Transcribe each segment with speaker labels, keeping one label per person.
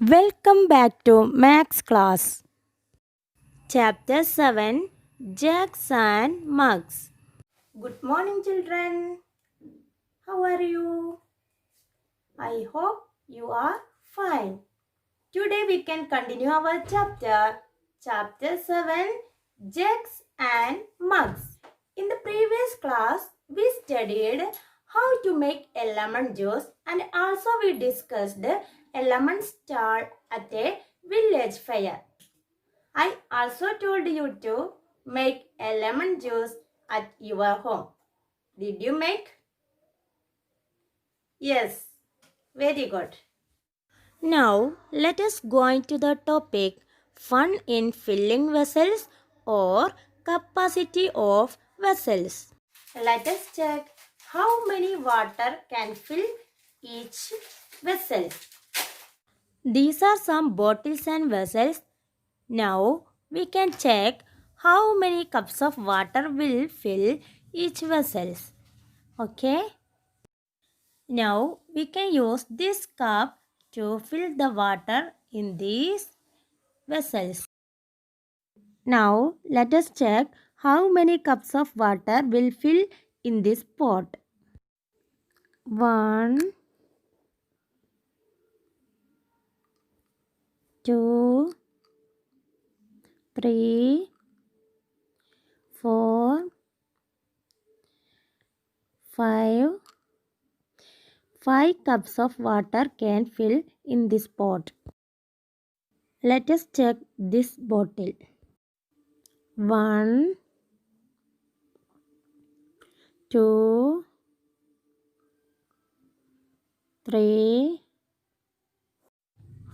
Speaker 1: Welcome back to Max class. Chapter 7 Jugs and Mugs. Good morning, children. How are you? I hope you are fine. Today we can continue our chapter. Chapter 7 Jugs and Mugs. In the previous class, we studied how to make a lemon juice and also we discussed a lemon stall at a village fair. I also told you to make a lemon juice at your home. Did you make? Yes. Very good. Now let us go into the topic fun in filling vessels or capacity of vessels. Let us check how many water can fill each vessel. These are some bottles and vessels. Now we can check how many cups of water will fill each vessel. Okay. Now we can use this cup to fill the water in these vessels. Now let us check how many cups of water will fill in this pot. 1, 2, 3, 4, 5. 5 cups of water can fill in this pot. Let us check this bottle. 1, 2, 3,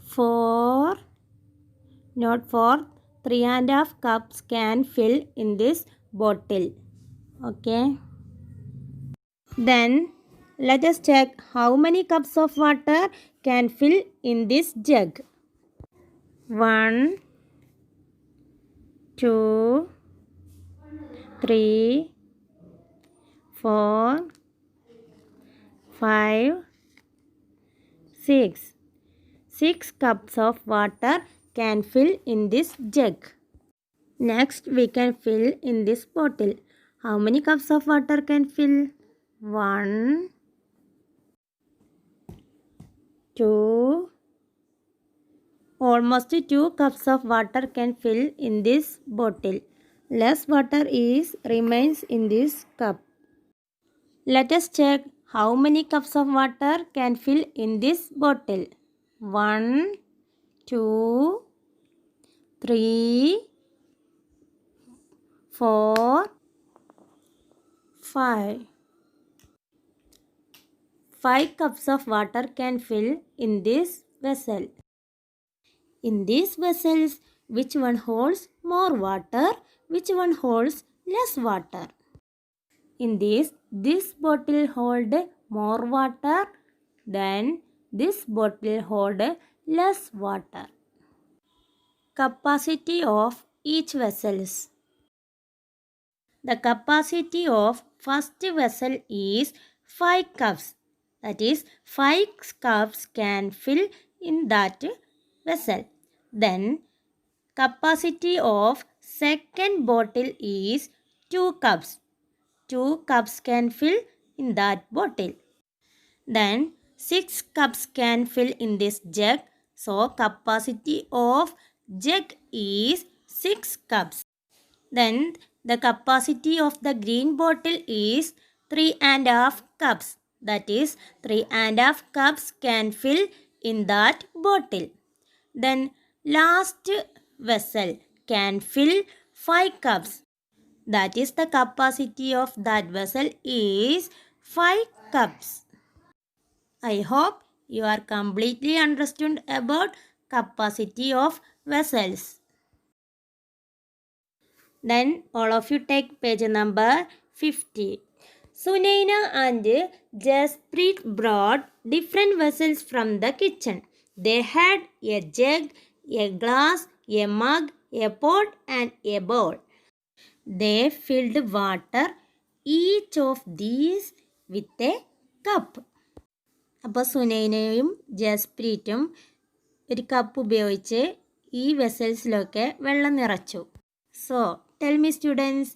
Speaker 1: 4. Not 4. 3.5 cups can fill in this bottle. Okay. Then let us check how many cups of water can fill in this jug. 1, 2, 3, 4, 5, 6. 6 cups of water can fill in this jug. Next we can fill in this bottle. How many cups of water can fill? 1, 2, almost 2 cups of water can fill in this bottle. Less water remains in this cup. Let us check how many cups of water can fill in this bottle. 1, 2, 3, 4, 5. 5 cups of water can fill in this vessel. In these vessels, which one holds more water? Which one holds less water? In this bottle hold more water than this bottle hold less water. Capacity of each vessels. The capacity of first vessel is 5 cups. That is 5 cups can fill in that vessel. Then capacity of second bottle is 2 cups. 2 cups can fill in that bottle. Then 6 cups can fill in this jug. So capacity of jug is 6 cups. Then the capacity of the green bottle is 3.5 cups. That is 3.5 cups can fill in that bottle. Then last vessel can fill 5 cups. That is the capacity of that vessel is 5 cups. I hope you are completely understood about capacity of vessels. Then all of you take page number 50. Sunaina and Jasprit brought different vessels from the kitchen. They had a jug, a glass, a mug, a pot and a bowl. They filled water each of these with a cup. അപ്പോൾ സുനൈനയും ജസ്പ്രീറ്റും ഒരു cup ഉപയോഗിച്ച് ഈ വെസൽസിലൊക്കെ വെള്ളം നിറച്ചു. So tell me students,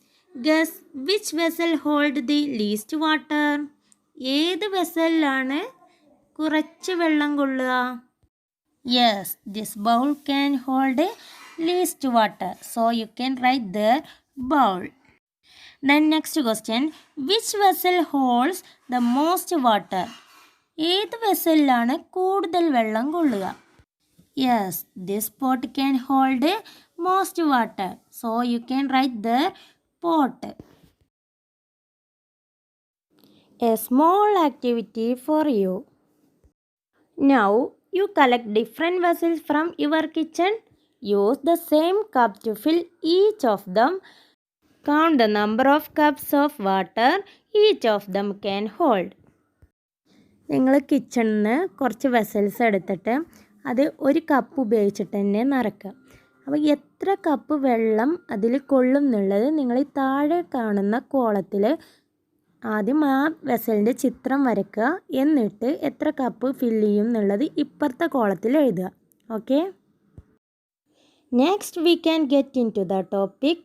Speaker 1: guess which vessel hold the least water? ഏത് വെസലിലാണ് കുറച്ച് വെള്ളം കൊള്ളുക? Yes, this bowl can hold least water. So you can write the bowl. Then next question, which vessel holds the most water? ഏത് വെസലിലാണ് കൂടുതൽ വെള്ളം കൊള്ളുക? Yes, this pot can hold most water. So you can write the pot. A small activity for you. Now you collect different vessels from your kitchen. Use the same cup to fill each of them. Count the number of cups of water each of them can hold. നിങ്ങൾ കിച്ചണിൽ നിന്ന് കുറച്ച് vessels എടുത്തിട്ട് അത് ഒരു cup ഉപയോഗിച്ചിട്ട് തന്നെ നിറയ്ക്കുക. അപ്പോൾ എത്ര കപ്പ് വെള്ളം അതിൽ കൊള്ളും എന്നുള്ളത് നിങ്ങൾ ഈ താഴെ കാണുന്ന കോളത്തിൽ ആദ്യം ആ വെസലിൻ്റെ ചിത്രം വരയ്ക്കുക. എന്നിട്ട് എത്ര കപ്പ് ഫില്ല് ചെയ്യും എന്നുള്ളത് ഇപ്പുറത്തെ കോളത്തിൽ എഴുതുക. Okay. Next we can get into the topic,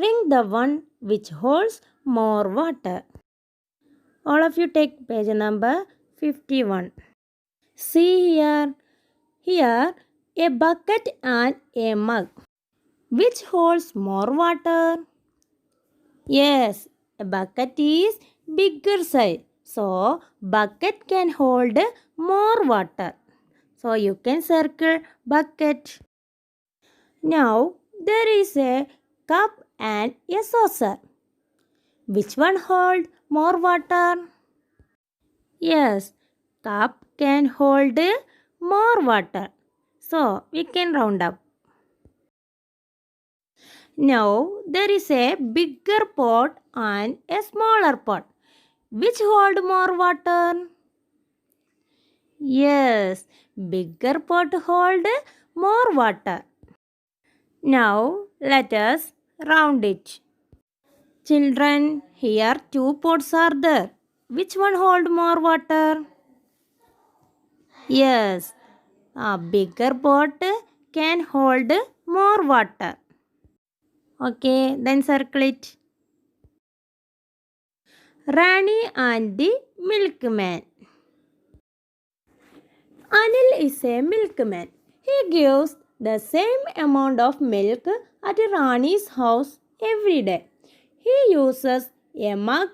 Speaker 1: ring the one which holds more water. All of you take page number 51. See here a bucket and a mug. Which holds more water? Yes, a bucket is bigger size. So bucket can hold more water. So you can circle bucket. Now there is a cup and a saucer. Which one hold more water? Yes, cup can hold more water. So we can round up. Now there is a bigger pot and a smaller pot. Which hold more water? Yes, bigger pot hold more water. Now let us round it. Children, here 2 pots are there. Which one hold more water? Yes, a bigger pot can hold more water. Okay, then circle it. Rani and the milkman. Anil is a milkman. He gives the same amount of milk at Rani's house every day. He uses a mug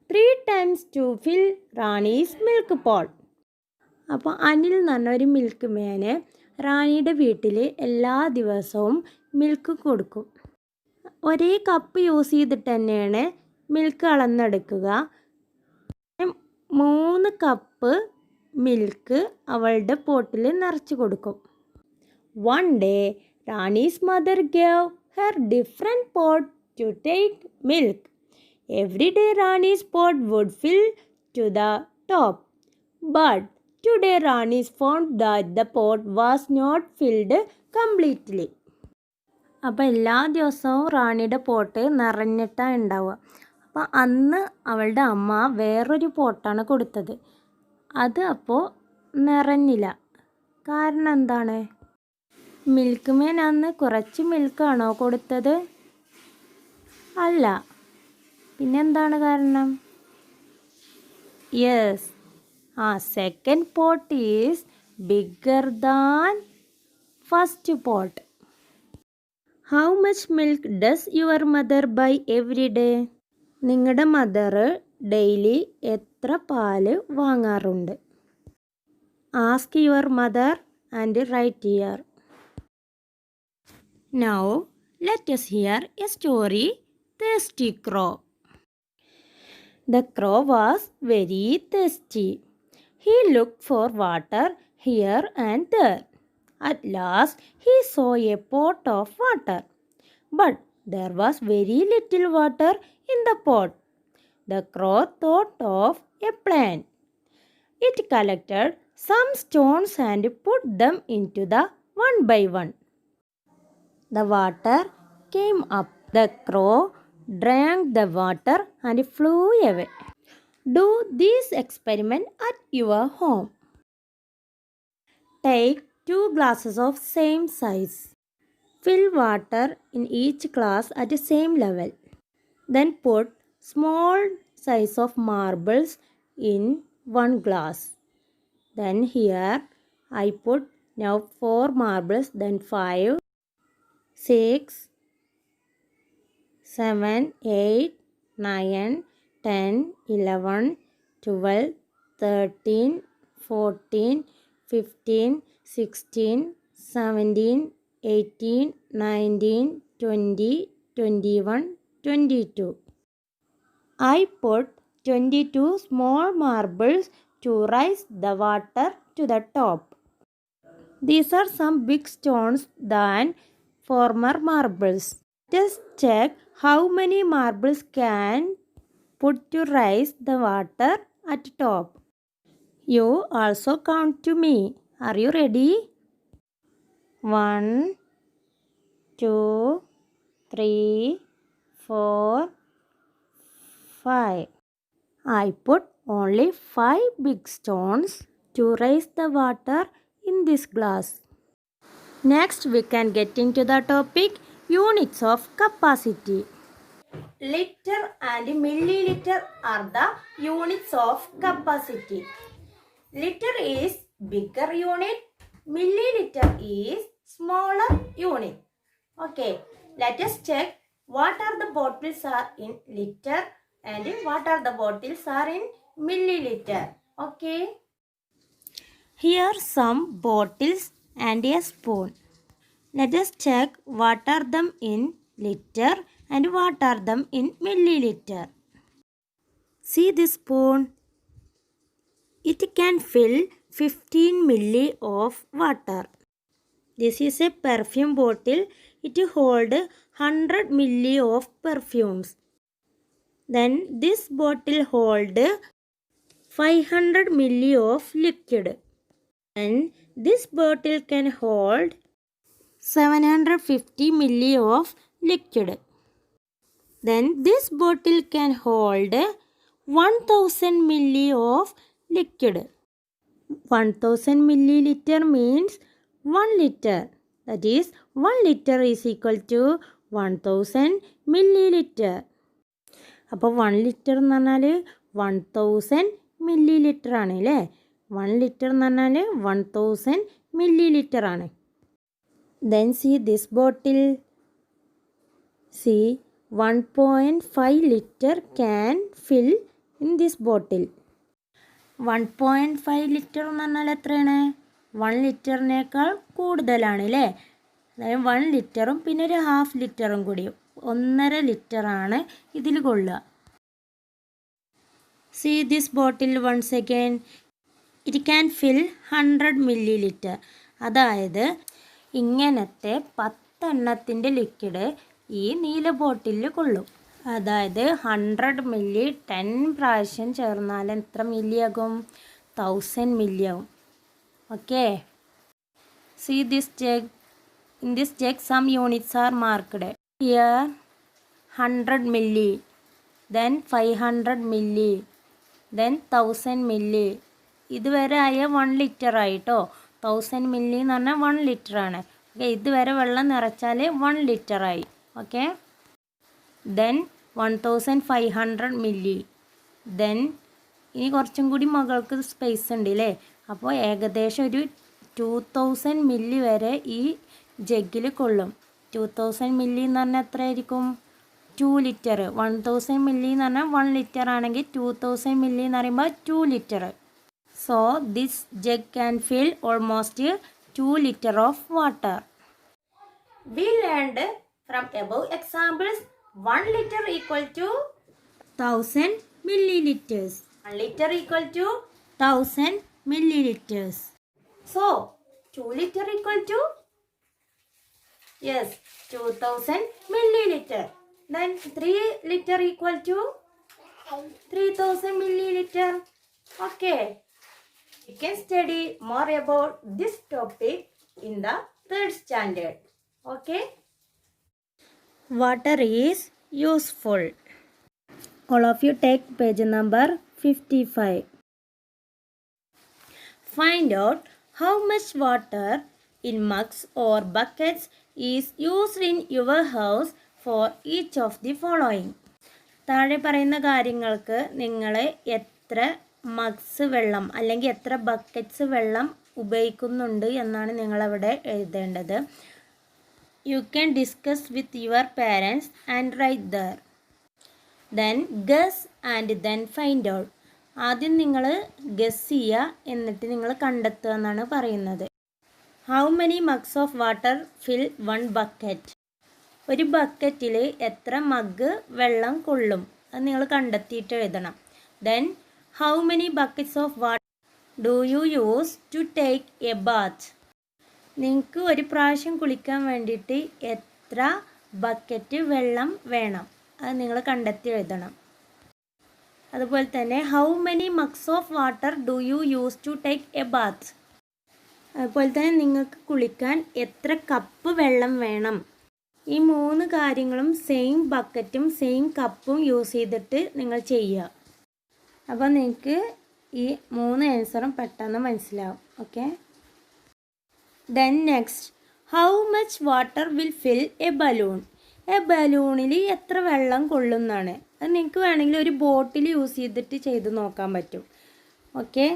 Speaker 1: 3 times to fill Rani's milk pot. അപ്പോൾ അനിൽ എന്ന് പറഞ്ഞ ഒരു milk മാന് റാണിയുടെ വീട്ടിൽ എല്ലാ ദിവസവും milk കൊടുക്കും. ഒരേ കപ്പ് യൂസ് ചെയ്തിട്ട് തന്നെയാണ് മിൽക്ക് അളന്നെടുക്കുക. 3 കപ്പ് മിൽക്ക് അവളുടെ പോട്ടിൽ നിറച്ച് കൊടുക്കും. One day, Rani's mother gave her different pot to take milk. Every day Rani's pot would fill to the top. But today Rani found that the pot was not filled completely. അപ്പോൾ എല്ലാ ദിവസവും റാണിയുടെ pot നിറഞ്ഞിട്ടാണ് ഉണ്ടാവുക. അപ്പോൾ അന്ന് അവളുടെ അമ്മ വേറൊരു പോട്ടാണ് കൊടുത്തത്. അത് അപ്പോൾ നിറഞ്ഞില്ല. കാരണം എന്താണ്? മിൽക്ക് മാൻ അന്ന് കുറച്ച് മിൽക്കാണോ കൊടുത്തത്? അല്ല. പിന്നെന്താണ് കാരണം? Yes, second pot is bigger than first pot. How much milk does your mother buy every day? നിങ്ങളുടെ മദർ ഡെയിലി എത്ര പാല് വാങ്ങാറുണ്ട്? Ask your mother and write here. Now let us hear a story, Thirsty Crow. The crow was very thirsty. He looked for water here and there. At last he saw a pot of water, but there was very little water in the pot. The crow thought of a plan. It collected some stones and put them into the one by one. The water came up. The crow drank the water and flew away. Do this experiment at your home. Take 2 glasses of same size. Fill water in each glass at the same level. Then put small size of marbles in one glass. Then here I put now 4 marbles, then 5, 6, 7, 8, 9, 10, 11, 12, 13, 14, 15, 16, 17, 18, 19, 20, 21, 22. I put 22 small marbles to raise the water to the top. These are some big stones than former marbles. Just check how many marbles can put to raise the water at top. You also count to me. Are you ready? 1, 2, 3, 4, 5. I put only 5 big stones to raise the water in this glass. Next, we can get into the topic units of capacity. Liter and milliliter are the units of capacity. Liter is bigger unit, milliliter is smaller unit. Okay, let us check what are the bottles are in liter and what are the bottles are in milliliter. Okay, here some bottles and a spoon. Let us check what are them in liter and what are them in milliliter. See this spoon. It can fill 15 milli of water. This is a perfume bottle. It holds 100 milli of perfumes. Then this bottle holds 500 milli of liquid. And this bottle can hold 750 milli of liquid. Then this bottle can hold 1000 milli of liquid. 1000 milliliter means 1 liter. That is 1 liter is equal to 1000 milliliter. അപ്പോൾ 1 litre എന്ന് പറഞ്ഞാൽ 1000 milli litre ആണ് അല്ലേ. 1 litre എന്ന് പറഞ്ഞാൽ 1000 milli litre ആണ്. Then see this bottle. See 1.5 liter can fill in this bottle. 1.5 litre എന്ന് പറഞ്ഞാൽ എത്രയാണ്? 1 ലിറ്ററിനേക്കാൾ കൂടുതലാണ് അല്ലേ. അതായത് 1 ലിറ്ററും പിന്നെ ഒരു ഹാഫ് ലിറ്ററും കൂടി 1.5 ലിറ്ററാണ് ഇതിൽ കൊള്ളുക. See this bottle once again. It can fill 100 milliliter. അതായത് ഇങ്ങനത്തെ 10 എണ്ണത്തിൻ്റെ ലിക്വിഡ് ഈ നീല ബോട്ടിലിൽ കൊള്ളും. അതായത് 100 മില്ലി 10 പ്രാവശ്യം ചേർന്നാൽ എത്ര മില്ലി ആകും? 1000 മില്ലി ആകും. Okay. See this jug. In this jug some units are marked. Here 100 milli, then 500 milli, then 1000 milli. ഇതുവരെ ആയ 1 ലിറ്റർ ആയിട്ടോ. 1000 മില്ലി എന്ന് പറഞ്ഞാൽ 1 ലിറ്റർ ആണ്. ഓക്കെ, ഇതുവരെ വെള്ളം നിറച്ചാൽ 1 ലിറ്റർ ആയി. ഓക്കെ. Then 1500 milli. ദെൻ ഇനി കുറച്ചും കൂടി മുകൾക്ക് സ്പേസ് ഉണ്ട് അല്ലേ. അപ്പോൾ ഏകദേശം ഒരു 2000 മില്ലി വരെ ഈ ജഗ്ഗിൽ കൊള്ളും. 2000 മില്ലി എന്ന് പറഞ്ഞാൽ എത്ര ആയിരിക്കും? 2 ലിറ്റർ. 1000 മില്ലി എന്ന് പറഞ്ഞാൽ 1 ലിറ്റർ ആണെങ്കിൽ 2000 മില്ലി എന്ന് പറയുമ്പോൾ 2 litre. So this jug can fill almost 2 liter of water. We learned from above examples 1 liter equal to 1000 milliliters. 1 liter equal to 1000 milliliters. So 2 liter equal to, yes, 2000 milliliter. Then 3 liter equal to 3000 milliliter. Okay. You can study more about this topic in the 3rd standard. Okay. Water is useful. All of you take page number 55. Find out how much water in mugs or buckets is used in your house for each of the following? താഴെ പറയുന്ന കാര്യങ്ങൾക്ക് നിങ്ങൾ എത്ര mugs വെള്ളം അല്ലെങ്കിൽ എത്ര buckets വെള്ളം ഉപയോഗിക്കുന്നുണ്ട് എന്നാണ് നിങ്ങളവിടെ എഴുതേണ്ടത്. You can discuss with your parents and write there. Then guess and then find out. ആദ്യം നിങ്ങൾ ഗസ് ചെയ്യുക, എന്നിട്ട് നിങ്ങൾ കണ്ടെത്തുക എന്നാണ് പറയുന്നത്. How many mugs of water fill one bucket? ഒരു ബക്കറ്റിൽ എത്ര മഗ് വെള്ളം കൊള്ളും അത് നിങ്ങൾ കണ്ടെത്തിയിട്ട് എഴുതണം. Then how many buckets of water do you use to take a bath? നിങ്ങൾക്ക് ഒരു പ്രാവശ്യം കുളിക്കാൻ വേണ്ടിയിട്ട് എത്ര ബക്കറ്റ് വെള്ളം വേണം അത് നിങ്ങൾ കണ്ടെത്തി എഴുതണം. അതുപോലെ തന്നെ how many mugs of water do you use to take a bath? അതുപോലെ തന്നെ നിങ്ങൾക്ക് കുളിക്കാൻ എത്ര കപ്പ് വെള്ളം വേണം? ഈ 3 കാര്യങ്ങളും സെയിം ബക്കറ്റും സെയിം കപ്പും യൂസ് ചെയ്തിട്ട് നിങ്ങൾ ചെയ്യുക. അപ്പോൾ നിങ്ങൾക്ക് ഈ 3 ആൻസറും പെട്ടെന്ന് മനസ്സിലാവും. Okay. Then next, how much water will fill a balloon? ബലൂണിൽ എത്ര വെള്ളം കൊള്ളുന്നതാണ്. അത് നിങ്ങൾക്ക് വേണമെങ്കിൽ ഒരു ബോട്ടിൽ യൂസ് ചെയ്തിട്ട് ചെയ്ത് നോക്കാൻ പറ്റും. ഓക്കെ.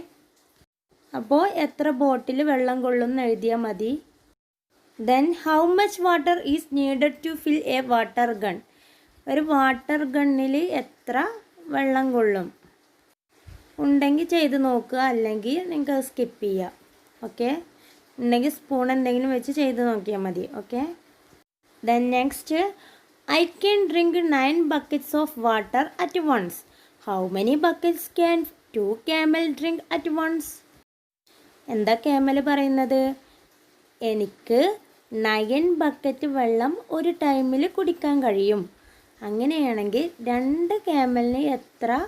Speaker 1: അപ്പോൾ എത്ര ബോട്ടിൽ വെള്ളം കൊള്ളുമെന്ന് എഴുതിയാൽ മതി. Then how much water is needed to fill a water gun? ഒരു വാട്ടർ ഗണ്ണിൽ എത്ര വെള്ളം കൊള്ളും? ഉണ്ടെങ്കിൽ ചെയ്ത് നോക്കുക, അല്ലെങ്കിൽ നിങ്ങൾക്ക് അത് സ്കിപ്പ് ചെയ്യാം. ഓക്കെ. ഉണ്ടെങ്കിൽ സ്പൂൺ എന്തെങ്കിലും വെച്ച് ചെയ്ത് നോക്കിയാൽ മതി. Okay. Then next, I can drink 9 buckets of water at once. How many buckets can 2 camel drink at once? എന്താ camel പറയുന്നത്? എനിക്ക് 9 ബക്കറ്റ് വെള്ളം ഒരു ടൈമിൽ കുടിക്കാൻ കഴിയും. അങ്ങനെയാണെങ്കിൽ 2 ക്യാമലിന് എത്ര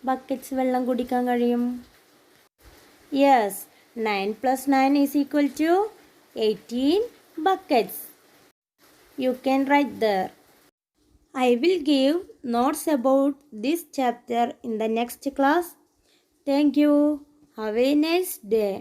Speaker 1: ബക്കറ്റ്സ് വെള്ളം കുടിക്കാൻ കഴിയും? Yes, 9 + 9 = 18 buckets. You can write there. I will give notes about this chapter in the next class. Thank you. Have a nice day.